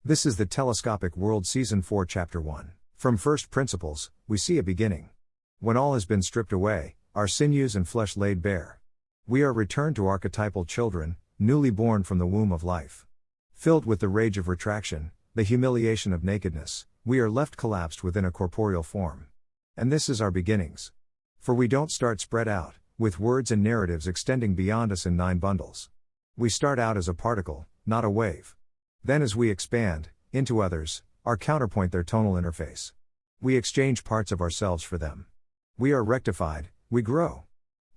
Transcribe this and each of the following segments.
This is the Telescopic World Season 4 Chapter 1. From First Principles, we see a beginning. When all has been stripped away, our sinews and flesh laid bare. We are returned to archetypal children, newly born from the womb of life. Filled with the rage of retraction, the humiliation of nakedness, we are left collapsed within a corporeal form. And this is our beginnings. For we don't start spread out, with words and narratives extending beyond us in 9 bundles. We start out as a particle, not a wave. Then as we expand, into others, our counterpoint their tonal interface. We exchange parts of ourselves for them. We are rectified, we grow.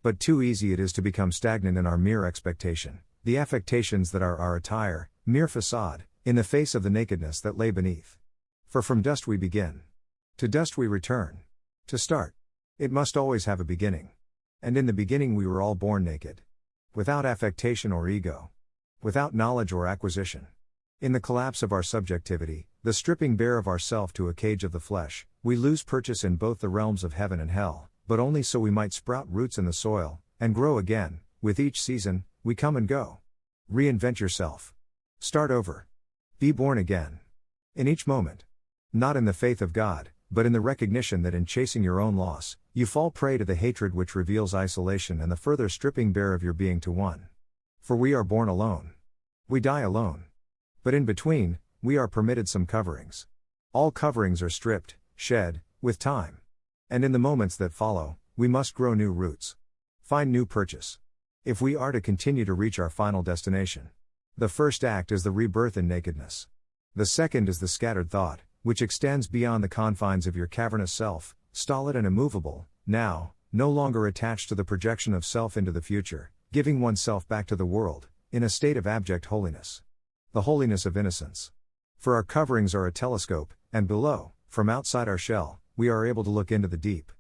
But too easy it is to become stagnant in our mere expectation, the affectations that are our attire, mere facade, in the face of the nakedness that lay beneath. For from dust we begin. To dust we return. To start. It must always have a beginning. And in the beginning we were all born naked. Without affectation or ego. Without knowledge or acquisition. In the collapse of our subjectivity, the stripping bare of ourself to a cage of the flesh, we lose purchase in both the realms of heaven and hell, but only so we might sprout roots in the soil, and grow again. With each season, we come and go. Reinvent yourself. Start over. Be born again. In each moment. Not in the faith of God, but in the recognition that in chasing your own loss, you fall prey to the hatred which reveals isolation and the further stripping bare of your being to one. For we are born alone. We die alone. But in between, we are permitted some coverings. All coverings are stripped, shed, with time. And in the moments that follow, we must grow new roots. Find new purchase. If we are to continue to reach our final destination. The first act is the rebirth in nakedness. The second is the scattered thought, which extends beyond the confines of your cavernous self, stolid and immovable, now, no longer attached to the projection of self into the future, giving oneself back to the world, in a state of abject holiness. The holiness of innocence. For our coverings are a telescope, and below, from outside our shell, we are able to look into the deep.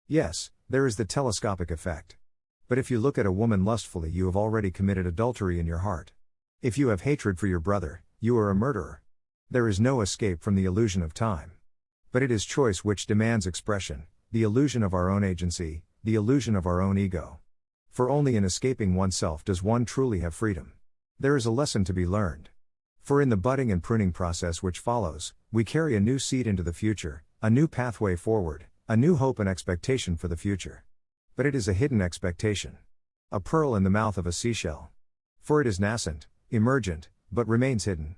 Yes, there is the telescopic effect. But if you look at a woman lustfully, you have already committed adultery in your heart. If you have hatred for your brother, you are a murderer. There is no escape from the illusion of time. But it is choice which demands expression, the illusion of our own agency, the illusion of our own ego. For only in escaping oneself does one truly have freedom. There is a lesson to be learned. For in the budding and pruning process which follows, we carry a new seed into the future, a new pathway forward, a new hope and expectation for the future. But it is a hidden expectation. A pearl in the mouth of a seashell. For it is nascent, emergent, but remains hidden.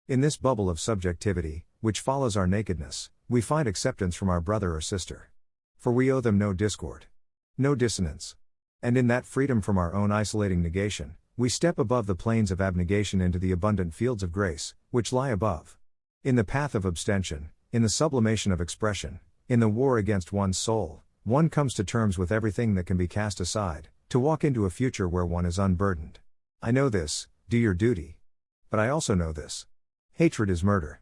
In this bubble of subjectivity, which follows our nakedness, we find acceptance from our brother or sister. For we owe them no discord. No dissonance. And in that freedom from our own isolating negation, we step above the plains of abnegation into the abundant fields of grace, which lie above. In the path of abstention, in the sublimation of expression, in the war against one's soul, one comes to terms with everything that can be cast aside, to walk into a future where one is unburdened. I know this, do your duty. But I also know this. Hatred is murder.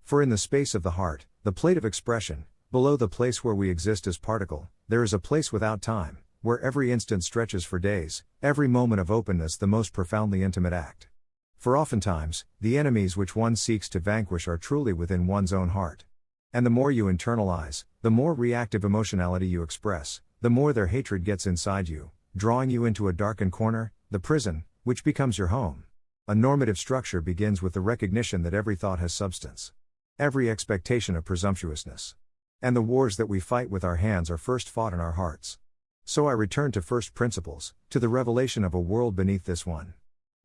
For in the space of the heart, the plate of expression, below the place where we exist as particle, there is a place without time, where every instant stretches for days, every moment of openness the most profoundly intimate act. For oftentimes, the enemies which one seeks to vanquish are truly within one's own heart. And the more you internalize, the more reactive emotionality you express, the more their hatred gets inside you, drawing you into a darkened corner, the prison, which becomes your home. A normative structure begins with the recognition that every thought has substance. Every expectation of presumptuousness. And the wars that we fight with our hands are first fought in our hearts. So I return to first principles, to the revelation of a world beneath this one.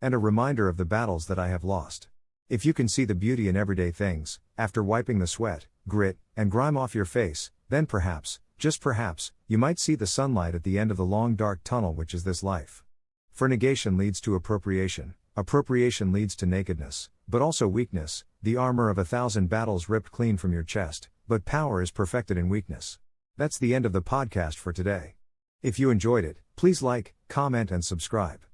And a reminder of the battles that I have lost. If you can see the beauty in everyday things, after wiping the sweat, grit, and grime off your face, then perhaps, just perhaps, you might see the sunlight at the end of the long dark tunnel which is this life. For negation leads to appropriation, appropriation leads to nakedness, but also weakness, the armor of 1,000 battles ripped clean from your chest, but power is perfected in weakness. That's the end of the podcast for today. If you enjoyed it, please like, comment and subscribe.